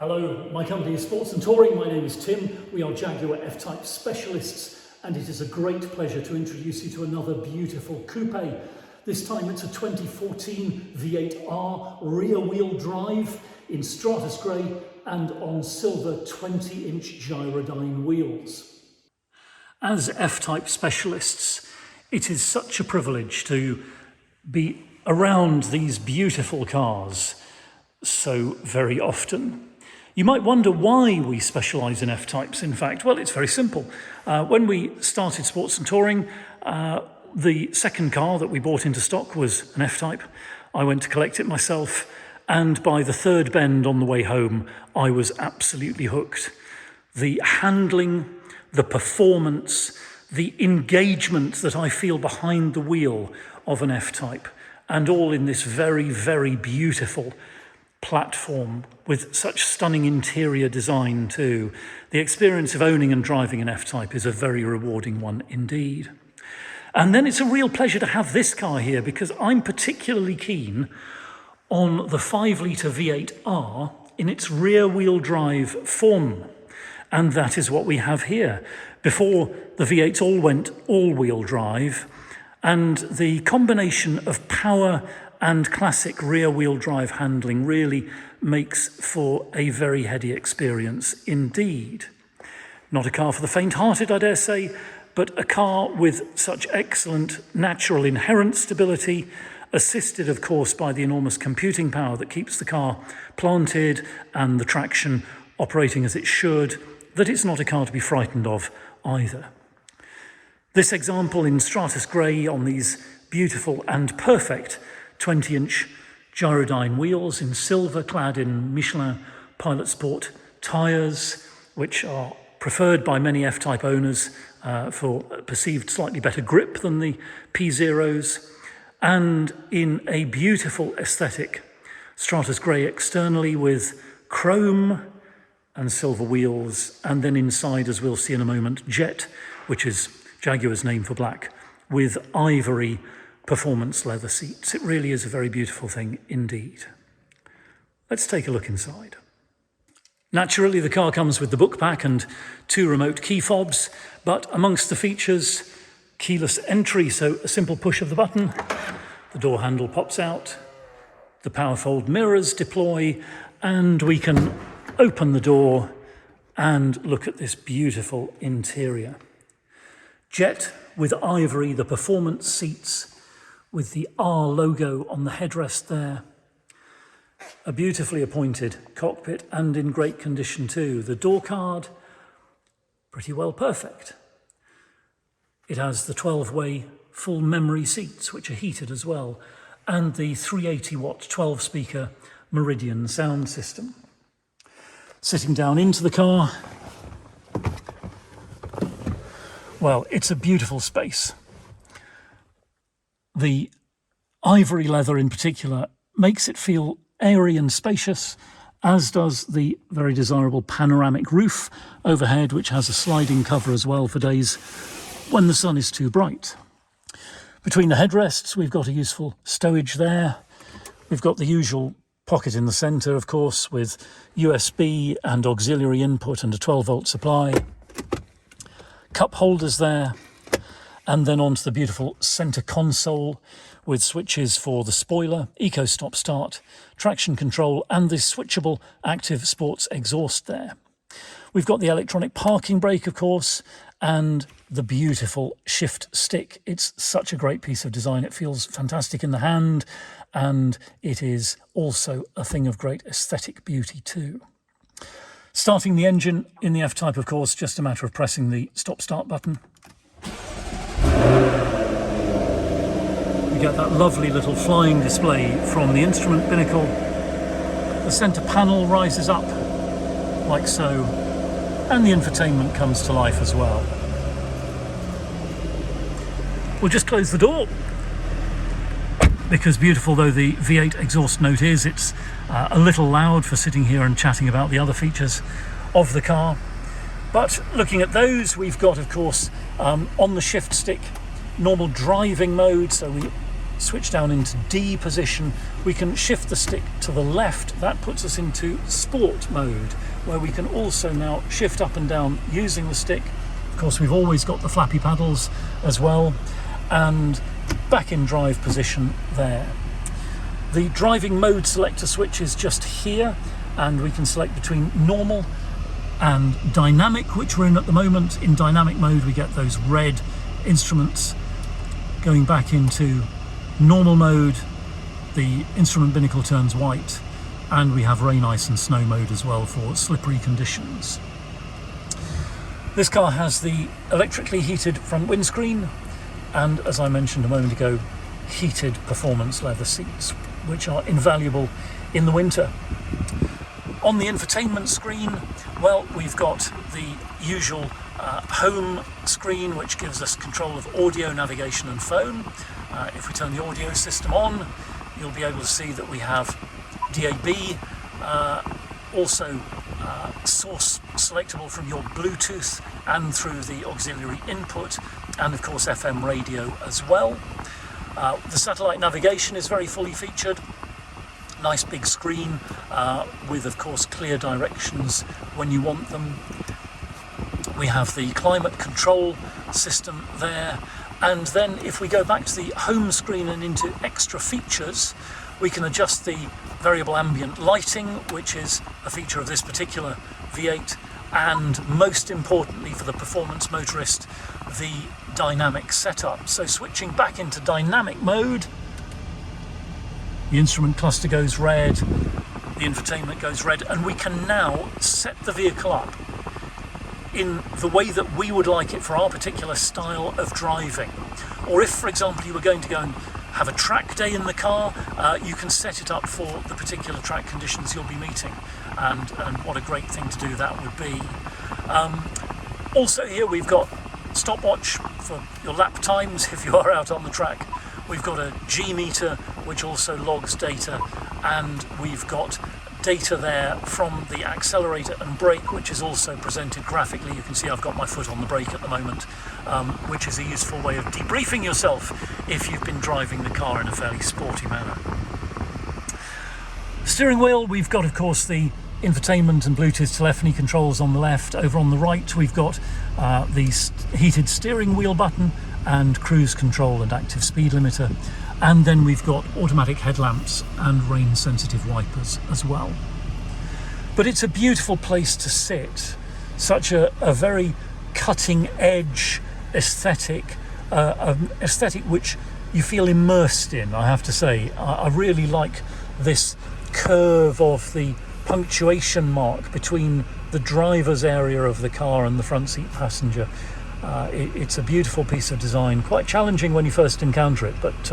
Hello, my company is Sports and Touring. My name is Tim. We are Jaguar F-Type specialists, and it is a great pleasure to introduce you to another beautiful coupe. This time it's a 2014 V8R rear-wheel drive in Stratus Grey and on silver 20-inch Gyrodyne wheels. As F-Type specialists, it is such a privilege to be around these beautiful cars so very often. You might wonder why we specialise in F-Types, in fact. Well, it's very simple. When we started Sports and Touring, the second car that we bought into stock was an F-Type. I went to collect it myself, and by the third bend on the way home, I was absolutely hooked. The handling, the performance, the engagement that I feel behind the wheel of an F-Type, and all in this very, very beautiful platform with such stunning interior design too. The experience of owning and driving an F-Type is a very rewarding one indeed. And then it's a real pleasure to have this car here because I'm particularly keen on the 5-litre V8R in its rear-wheel drive form. And that is what we have here. Before, the V8s all went all-wheel drive, and the combination of power and classic rear-wheel drive handling really makes for a very heady experience indeed. Not a car for the faint-hearted, I dare say, but a car with such excellent natural inherent stability, assisted, of course, by the enormous computing power that keeps the car planted and the traction operating as it should, that it's not a car to be frightened of either. This example in Stratus Grey on these beautiful and perfect 20-inch Gyrodyne wheels in silver, clad in Michelin Pilot Sport tyres, which are preferred by many F-Type owners for perceived slightly better grip than the P0s, and in a beautiful aesthetic Stratus Grey externally with chrome and silver wheels, and then inside, as we'll see in a moment, jet, which is Jaguar's name for black, with ivory performance leather seats. It really is a very beautiful thing indeed. Let's take a look inside. Naturally, the car comes with the book pack and 2 remote key fobs, but amongst the features, keyless entry, so a simple push of the button, the door handle pops out, the power fold mirrors deploy, and we can open the door and look at this beautiful interior. Jet with ivory, the performance seats, with the R logo on the headrest there. A beautifully appointed cockpit and in great condition too. The door card, pretty well perfect. It has the 12-way full memory seats, which are heated as well, and the 380-watt 12-speaker Meridian sound system. Sitting down into the car, well, it's a beautiful space. The ivory leather in particular makes it feel airy and spacious, as does the very desirable panoramic roof overhead, which has a sliding cover as well for days when the sun is too bright. Between the headrests, we've got a useful stowage there. We've got the usual pocket in the centre, of course, with USB and auxiliary input and a 12-volt supply. Cup holders there. And then onto the beautiful centre console with switches for the spoiler, eco stop start, traction control, and the switchable active sports exhaust there. We've got the electronic parking brake, of course, and the beautiful shift stick. It's such a great piece of design. It feels fantastic in the hand, and it is also a thing of great aesthetic beauty too. Starting the engine in the F-Type, of course, just a matter of pressing the stop-start button. You get that lovely little flying display from the instrument binnacle. The centre panel rises up, like so, and the infotainment comes to life as well. We'll just close the door, because beautiful though the V8 exhaust note is, it's a little loud for sitting here and chatting about the other features of the car. But looking at those, we've got, of course, on the shift stick, normal driving mode, so we switch down into D position, we can shift the stick to the left. That puts us into sport mode, where we can also now shift up and down using the stick. Of course, we've always got the flappy paddles as well, and back in drive position there. The driving mode selector switch is just here, and we can select between normal and dynamic, which we're in at the moment. In dynamic mode, we get those red instruments. Going back into normal mode, the instrument binnacle turns white, and we have rain, ice and snow mode as well for slippery conditions. This car has the electrically heated front windscreen and, as I mentioned a moment ago, heated performance leather seats, which are invaluable in the winter. On the infotainment screen, well, we've got the usual home screen, which gives us control of audio, navigation and phone. If we turn the audio system on, you'll be able to see that we have DAB, also source selectable from your Bluetooth and through the auxiliary input, and of course FM radio as well. The satellite navigation is very fully featured. Nice big screen with, of course, clear directions when you want them. We have the climate control system there, and then if we go back to the home screen and into extra features, we can adjust the variable ambient lighting, which is a feature of this particular V8, and most importantly for the performance motorist, the dynamic setup. So switching back into dynamic mode, the instrument cluster goes red, the infotainment goes red, and we can now set the vehicle up in the way that we would like it for our particular style of driving. Or if, for example, you were going to go and have a track day in the car, you can set it up for the particular track conditions you'll be meeting, and what a great thing to do that would be. Also here we've got stopwatch for your lap times if you are out on the track. We've got a G meter which also logs data, and we've got data there from the accelerator and brake, which is also presented graphically. You can see I've got my foot on the brake at the moment, which is a useful way of debriefing yourself if you've been driving the car in a fairly sporty manner. Steering wheel, we've got of course the infotainment and Bluetooth telephony controls on the left. Over on the right we've got the heated steering wheel button and cruise control and active speed limiter, and then we've got automatic headlamps and rain sensitive wipers as well. But it's a beautiful place to sit, such a very cutting edge aesthetic, aesthetic which you feel immersed in, I have to say. I really like this curve of the punctuation mark between the driver's area of the car and the front seat passenger. It's a beautiful piece of design, quite challenging when you first encounter it, but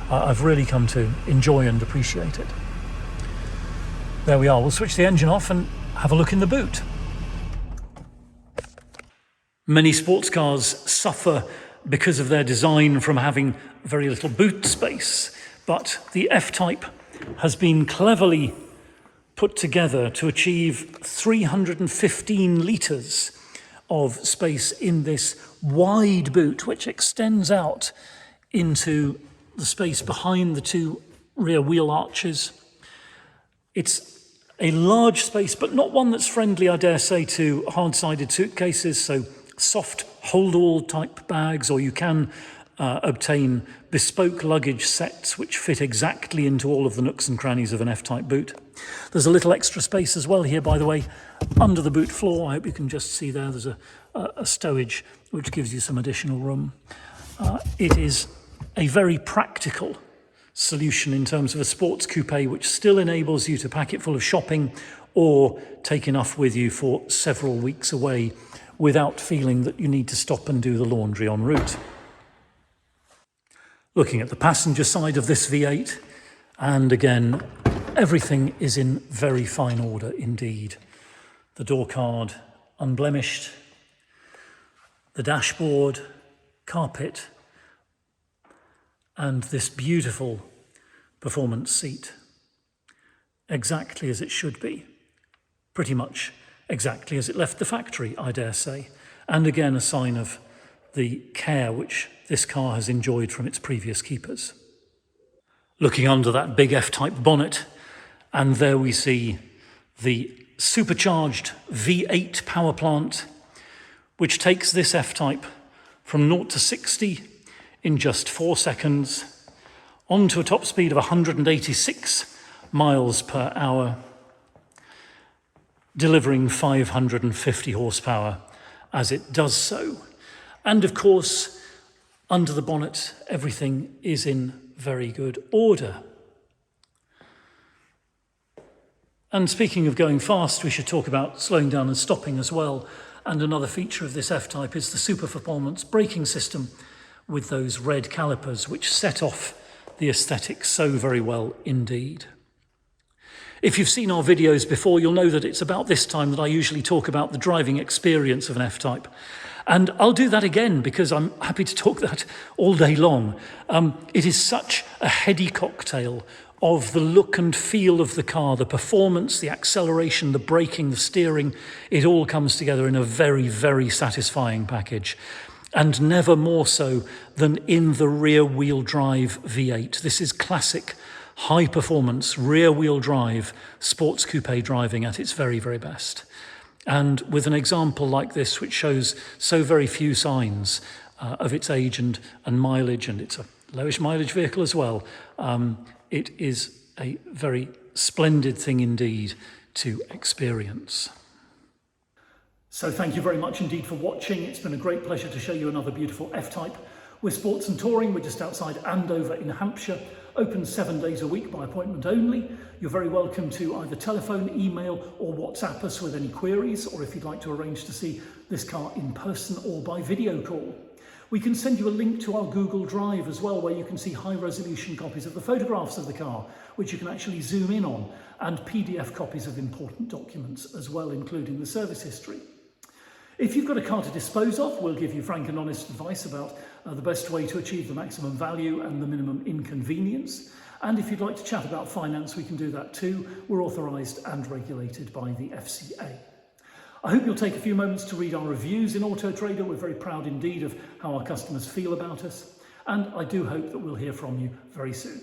I've really come to enjoy and appreciate it. There we are. We'll switch the engine off and have a look in the boot. Many sports cars suffer because of their design from having very little boot space, but the F-Type has been cleverly put together to achieve 315 litres of space in this wide boot, which extends out into the space behind the two rear wheel arches. It's a large space, but not one that's friendly, I dare say, to hard-sided suitcases, so soft hold-all type bags, or you can obtain bespoke luggage sets which fit exactly into all of the nooks and crannies of an F-Type boot. There's a little extra space as well here, by the way, under the boot floor. I hope you can just see there's a stowage which gives you some additional room. It is a very practical solution in terms of a sports coupe, which still enables you to pack it full of shopping or take enough with you for several weeks away without feeling that you need to stop and do the laundry en route. Looking at the passenger side of this V8, and again, everything is in very fine order indeed. The door card unblemished, the dashboard, carpet, and this beautiful performance seat, exactly as it should be, pretty much exactly as it left the factory, I dare say, and again a sign of the care which this car has enjoyed from its previous keepers. looking under that big F-type bonnet, and there we see the supercharged V8 power plant, which takes this F-type from 0 to 60 in just 4 seconds, onto a top speed of 186 miles per hour, delivering 550 horsepower as it does so. And of course, under the bonnet, everything is in very good order. And speaking of going fast, we should talk about slowing down and stopping as well. And another feature of this F-type is the super performance braking system with those red calipers, which set off the aesthetics so very well indeed. If you've seen our videos before, you'll know that it's about this time that I usually talk about the driving experience of an F-type. And I'll do that again because I'm happy to talk that all day long. It is such a heady cocktail of the look and feel of the car, the performance, the acceleration, the braking, the steering. It all comes together in a very, very satisfying package. And never more so than in the rear-wheel drive V8. This is classic high-performance rear-wheel drive sports coupe driving at its very, very best. And with an example like this, which shows so very few signs of its age and mileage, and it's a lowish mileage vehicle as well, it is a very splendid thing indeed to experience. So thank you very much indeed for watching. It's been a great pleasure to show you another beautiful F-type. We're Sports and Touring. We're just outside Andover in Hampshire, open 7 days a week by appointment only. You're very welcome to either telephone, email or WhatsApp us with any queries, or if you'd like to arrange to see this car in person or by video call. We can send you a link to our Google Drive as well, where you can see high-resolution copies of the photographs of the car, which you can actually zoom in on, and PDF copies of important documents as well, including the service history. If you've got a car to dispose of, we'll give you frank and honest advice about the best way to achieve the maximum value and the minimum inconvenience. And if you'd like to chat about finance, we can do that too. We're authorised and regulated by the FCA. I hope you'll take a few moments to read our reviews in Auto Trader. We're very proud indeed of how our customers feel about us. And I do hope that we'll hear from you very soon.